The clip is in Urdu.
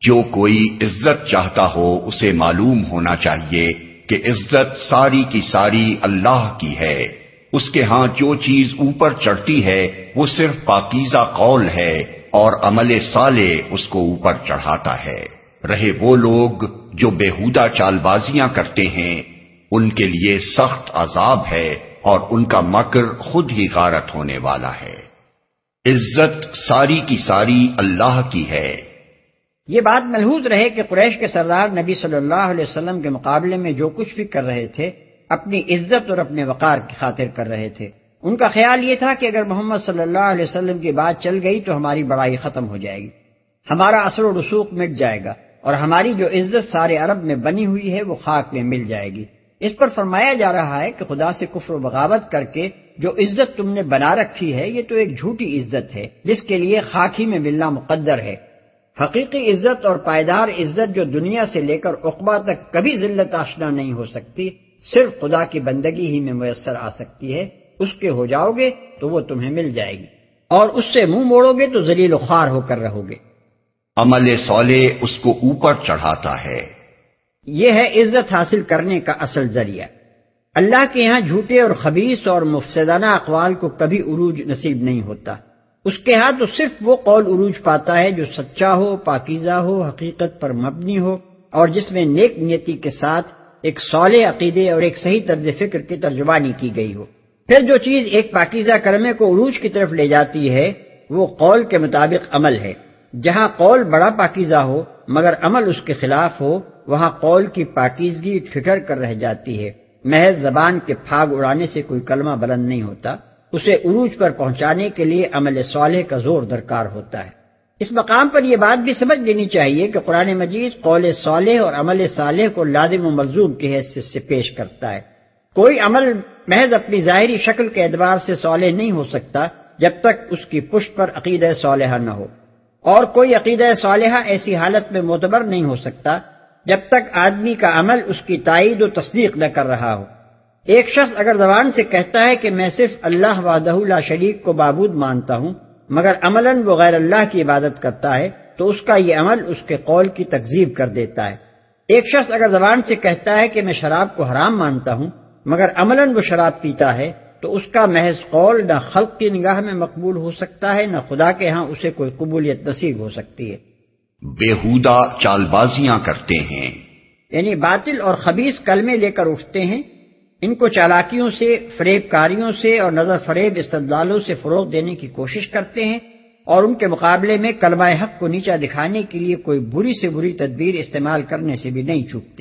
جو کوئی عزت چاہتا ہو اسے معلوم ہونا چاہیے کہ عزت ساری کی ساری اللہ کی ہے۔ اس کے ہاں جو چیز اوپر چڑھتی ہے وہ صرف پاکیزہ قول ہے اور عمل صالح اس کو اوپر چڑھاتا ہے۔ رہے وہ لوگ جو بیہودہ چال بازیاں کرتے ہیں ان کے لیے سخت عذاب ہے اور ان کا مکر خود ہی غارت ہونے والا ہے۔ عزت ساری کی ساری اللہ کی ہے۔ یہ بات ملحوظ رہے کہ قریش کے سردار نبی صلی اللہ علیہ وسلم کے مقابلے میں جو کچھ بھی کر رہے تھے اپنی عزت اور اپنے وقار کی خاطر کر رہے تھے۔ ان کا خیال یہ تھا کہ اگر محمد صلی اللہ علیہ وسلم کی بات چل گئی تو ہماری بڑائی ختم ہو جائے گی، ہمارا اثر و رسوخ مٹ جائے گا اور ہماری جو عزت سارے عرب میں بنی ہوئی ہے وہ خاک میں مل جائے گی۔ اس پر فرمایا جا رہا ہے کہ خدا سے کفر و بغاوت کر کے جو عزت تم نے بنا رکھی ہے یہ تو ایک جھوٹی عزت ہے جس کے لیے خاک ہی میں ملنا مقدر ہے۔ حقیقی عزت اور پائیدار عزت جو دنیا سے لے کر عقبہ تک کبھی ذلت آشنا نہیں ہو سکتی، صرف خدا کی بندگی ہی میں میسر آ سکتی ہے۔ اس کے ہو جاؤ گے تو وہ تمہیں مل جائے گی، اور اس سے منہ موڑو گے تو ذلیل و خوار ہو کر رہو گے۔ عمل صالح اس کو اوپر چڑھاتا ہے۔ یہ ہے عزت حاصل کرنے کا اصل ذریعہ۔ اللہ کے یہاں جھوٹے اور خبیث اور مفسدانہ اقوال کو کبھی عروج نصیب نہیں ہوتا۔ اس کے ہاں تو صرف وہ قول عروج پاتا ہے جو سچا ہو، پاکیزہ ہو، حقیقت پر مبنی ہو اور جس میں نیک نیتی کے ساتھ ایک صالح عقیدے اور ایک صحیح طرز فکر کی ترجمانی کی گئی ہو۔ پھر جو چیز ایک پاکیزہ کلمے کو عروج کی طرف لے جاتی ہے وہ قول کے مطابق عمل ہے۔ جہاں قول بڑا پاکیزہ ہو مگر عمل اس کے خلاف ہو وہاں قول کی پاکیزگی ٹھٹر کر رہ جاتی ہے۔ محض زبان کے پھاگ اڑانے سے کوئی کلمہ بلند نہیں ہوتا، اسے عروج پر پہنچانے کے لیے عمل صالح کا زور درکار ہوتا ہے۔ اس مقام پر یہ بات بھی سمجھ لینی چاہیے کہ قرآن مجید قول صالح اور عمل صالح کو لازم و ملزوم کی حیثیت سے پیش کرتا ہے۔ کوئی عمل محض اپنی ظاہری شکل کے اعتبار سے صالح نہیں ہو سکتا جب تک اس کی پشت پر عقیدہ صالحہ نہ ہو، اور کوئی عقیدہ صالحہ ایسی حالت میں معتبر نہیں ہو سکتا جب تک آدمی کا عمل اس کی تائید و تصدیق نہ کر رہا ہو۔ ایک شخص اگر زبان سے کہتا ہے کہ میں صرف اللہ وحدہ لا شریک کو معبود مانتا ہوں مگر عملاً وہ غیر اللہ کی عبادت کرتا ہے تو اس کا یہ عمل اس کے قول کی تکذیب کر دیتا ہے۔ ایک شخص اگر زبان سے کہتا ہے کہ میں شراب کو حرام مانتا ہوں مگر عملاً وہ شراب پیتا ہے تو اس کا محض قول نہ خلق کی نگاہ میں مقبول ہو سکتا ہے نہ خدا کے ہاں اسے کوئی قبولیت نصیب ہو سکتی ہے۔ بیہودہ چال بازیاں کرتے ہیں، یعنی باطل اور خبیث کلمے لے کر اٹھتے ہیں، ان کو چالاکیوں سے، فریب کاریوں سے اور نظر فریب استدلالوں سے فروغ دینے کی کوشش کرتے ہیں، اور ان کے مقابلے میں کلمہ حق کو نیچا دکھانے کے لیے کوئی بری سے بری تدبیر استعمال کرنے سے بھی نہیں چوکتے۔